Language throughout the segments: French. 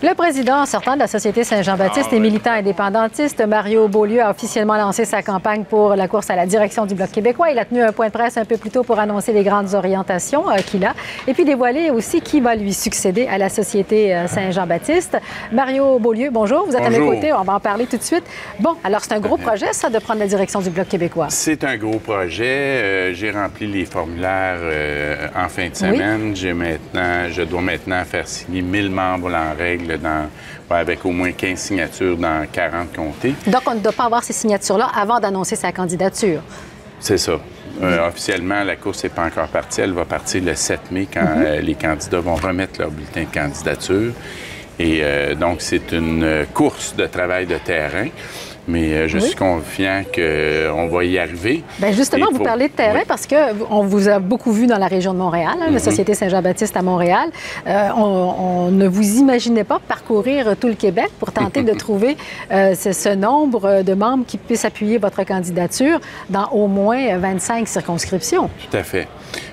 Le président sortant de la Société Saint-Jean-Baptiste et militant indépendantiste, Mario Beaulieu, a officiellement lancé sa campagne pour la course à la direction du Bloc québécois. Il a tenu un point de presse un peu plus tôt pour annoncer les grandes orientations qu'il a et puis dévoiler aussi qui va lui succéder à la Société Saint-Jean-Baptiste. Mario Beaulieu, bonjour. Vous êtes à mes côtés. On va en parler tout de suite. Bon, alors c'est un gros projet, ça, de prendre la direction du Bloc québécois. C'est un gros projet. J'ai rempli les formulaires en fin de semaine. Oui. Je dois maintenant faire signer 1000 membres en règle avec au moins 15 signatures dans 40 comtés. Donc, on ne doit pas avoir ces signatures-là avant d'annoncer sa candidature. C'est ça. Officiellement, la course n'est pas encore partie. Elle va partir le 7 mai quand les candidats vont remettre leur bulletin de candidature. Et donc, c'est une course de travail de terrain. Mais je suis confiant qu'on va y arriver. Bien, justement, vous parlez de terrain parce qu'on vous a beaucoup vu dans la région de Montréal, la Société Saint-Jean-Baptiste à Montréal. On ne vous imaginait pas parcourir tout le Québec pour tenter de trouver ce nombre de membres qui puissent appuyer votre candidature dans au moins 25 circonscriptions. Tout à fait.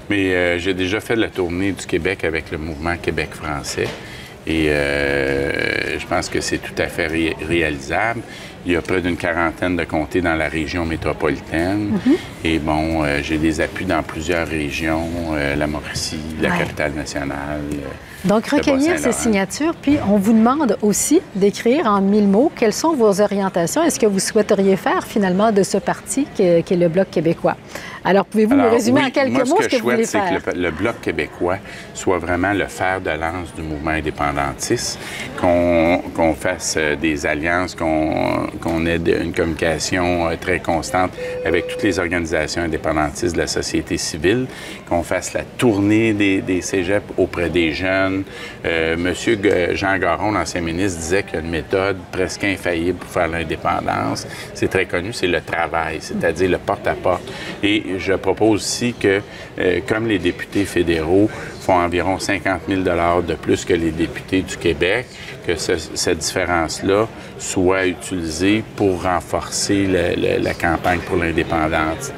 Mais j'ai déjà fait la tournée du Québec avec le mouvement Québec français. Et je pense que c'est tout à fait réalisable. Il y a près d'une quarantaine de comtés dans la région métropolitaine. Et bon, j'ai des appuis dans plusieurs régions, la Mauricie, la capitale nationale. Donc, recueillir ces signatures, puis on vous demande aussi d'écrire en 1000 mots quelles sont vos orientations. Est-ce que vous souhaiteriez faire finalement de ce parti qui est le Bloc québécois? Alors, pouvez-vous me résumer en quelques mots ce que vous voulez faire? Moi, ce que je souhaite, c'est que le Bloc québécois soit vraiment le fer de lance du mouvement indépendantiste, qu'on fasse des alliances, qu'on ait une communication très constante avec toutes les organisations indépendantistes de la société civile, qu'on fasse la tournée des cégeps auprès des jeunes. Monsieur Jean Garon, l'ancien ministre, disait qu'il y a une méthode presque infaillible pour faire l'indépendance. C'est très connu, c'est le travail, c'est-à-dire le porte-à-porte. Et je propose aussi que, comme les députés fédéraux font environ 50 000 $ de plus que les députés du Québec, que cette différence-là soit utilisée pour renforcer la campagne pour l'indépendance,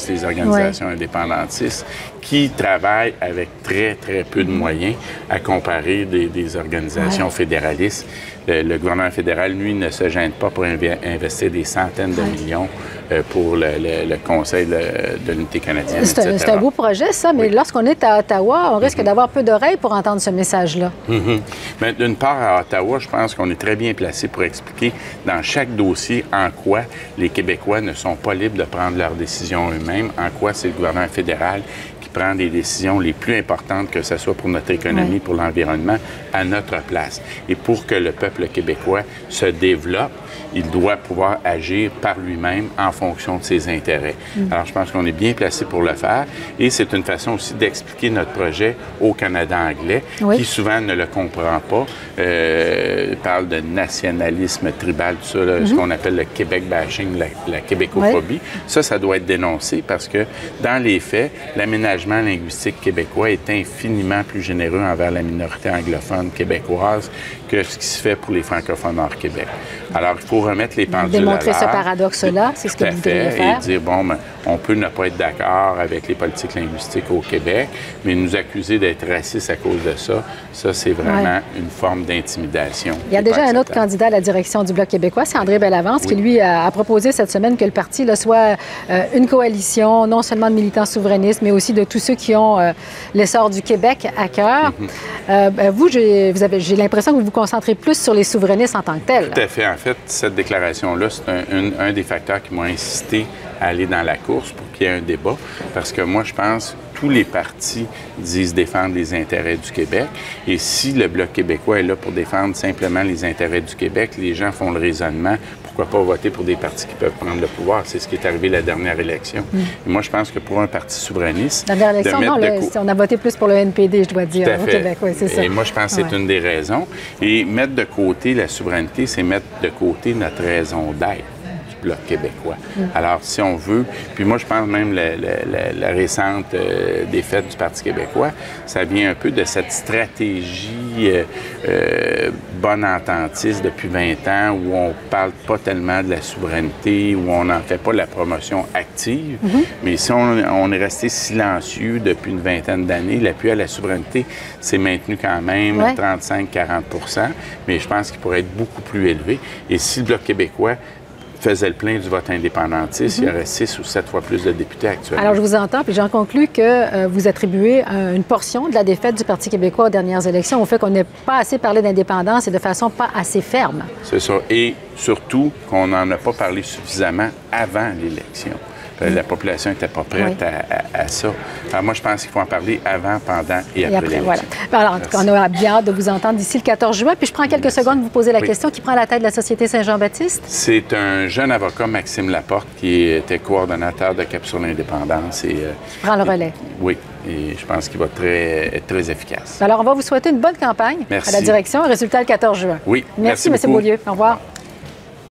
les organisations indépendantistes qui travaillent avec très, très peu de moyens à comparer des organisations fédéralistes. Le gouvernement fédéral, lui, ne se gêne pas pour investir des centaines de millions pour le Conseil de l'unité canadienne, etc. C'est un beau projet, ça, mais lorsqu'on est à Ottawa, on risque d'avoir peu d'oreilles pour entendre ce message-là. D'une part, à Ottawa, je pense qu'on est très bien placé pour expliquer dans chaque dossier en quoi les Québécois ne sont pas libres de prendre leurs décisions eux-mêmes, en quoi c'est le gouvernement fédéral qui prend des décisions les plus importantes, que ce soit pour notre économie, pour l'environnement, à notre place. Et pour que le peuple québécois se développe, il doit pouvoir agir par lui-même en fonction de ses intérêts. Alors, je pense qu'on est bien placé pour le faire. Et c'est une façon aussi d'expliquer notre projet au Canada anglais, qui souvent ne le comprend pas. Parle de nationalisme tribal, tout ça, ce qu'on appelle le Québec bashing, la québécophobie. Ça doit être dénoncé parce que, dans les faits, l'aménagement linguistique québécois est infiniment plus généreux envers la minorité anglophone québécoise que ce qui se fait pour les francophones hors Québec. Alors, il faut remettre les pendules à l'heure. Démontrer ce paradoxe-là, c'est ce que vous voudriez faire. Et dire, bon, on peut ne pas être d'accord avec les politiques linguistiques au Québec, mais nous accuser d'être racistes à cause de ça, c'est vraiment une forme d'intimidation. Il y a déjà un autre candidat à la direction du Bloc québécois, c'est André Bellavance, qui, lui, a proposé cette semaine que le parti soit une coalition, non seulement de militants souverainistes, mais aussi de tous ceux qui ont l'essor du Québec à cœur. Vous, j'ai l'impression que vous vous concentrez plus sur les souverainistes en tant que tels. Tout à fait. En fait, cette déclaration-là, c'est un des facteurs qui m'a incité à aller dans la course pour qu'il y ait un débat. Parce que moi, je pense que tous les partis disent défendre les intérêts du Québec. Et si le Bloc québécois est là pour défendre simplement les intérêts du Québec, les gens font le raisonnement, pourquoi pas voter pour des partis qui peuvent prendre le pouvoir? C'est ce qui est arrivé la dernière élection. Et moi, je pense que pour un parti souverainiste... La dernière élection, non, on a voté plus pour le NPD, je dois dire, au Québec. Oui, c'est ça. Et moi, je pense que c'est une des raisons. Et mettre de côté la souveraineté, c'est mettre de côté notre raison d'être. Bloc québécois. Alors, si on veut, puis moi, je pense même la récente défaite du Parti québécois, ça vient un peu de cette stratégie bonne ententiste depuis 20 ans où on parle pas tellement de la souveraineté, où on n'en fait pas la promotion active. Mais si on est resté silencieux depuis une vingtaine d'années, l'appui à la souveraineté s'est maintenu quand même à 35-40 %, mais je pense qu'il pourrait être beaucoup plus élevé. Et si le Bloc québécois faisait le plein du vote indépendantiste, il y aurait 6 ou 7 fois plus de députés actuellement. Alors, je vous entends, puis j'en conclus que vous attribuez une portion de la défaite du Parti québécois aux dernières élections au fait qu'on n'ait pas assez parlé d'indépendance et de façon pas assez ferme. C'est ça. Et surtout qu'on n'en a pas parlé suffisamment avant l'élection. La population n'était pas prête à ça. Alors moi, je pense qu'il faut en parler avant, pendant et après l'élection. Voilà. Alors, en tout cas, on a bien hâte de vous entendre d'ici le 14 juin. Puis je prends quelques secondes pour vous poser la question. Qui prend la tête de la Société Saint-Jean-Baptiste? C'est un jeune avocat, Maxime Laporte, qui était coordonnateur de Cap sur l'indépendance. Qui prend le relais. Oui. Et je pense qu'il va être très efficace. Alors, on va vous souhaiter une bonne campagne à la direction. Résultat le 14 juin. Oui. Merci M. Beaulieu. Au revoir.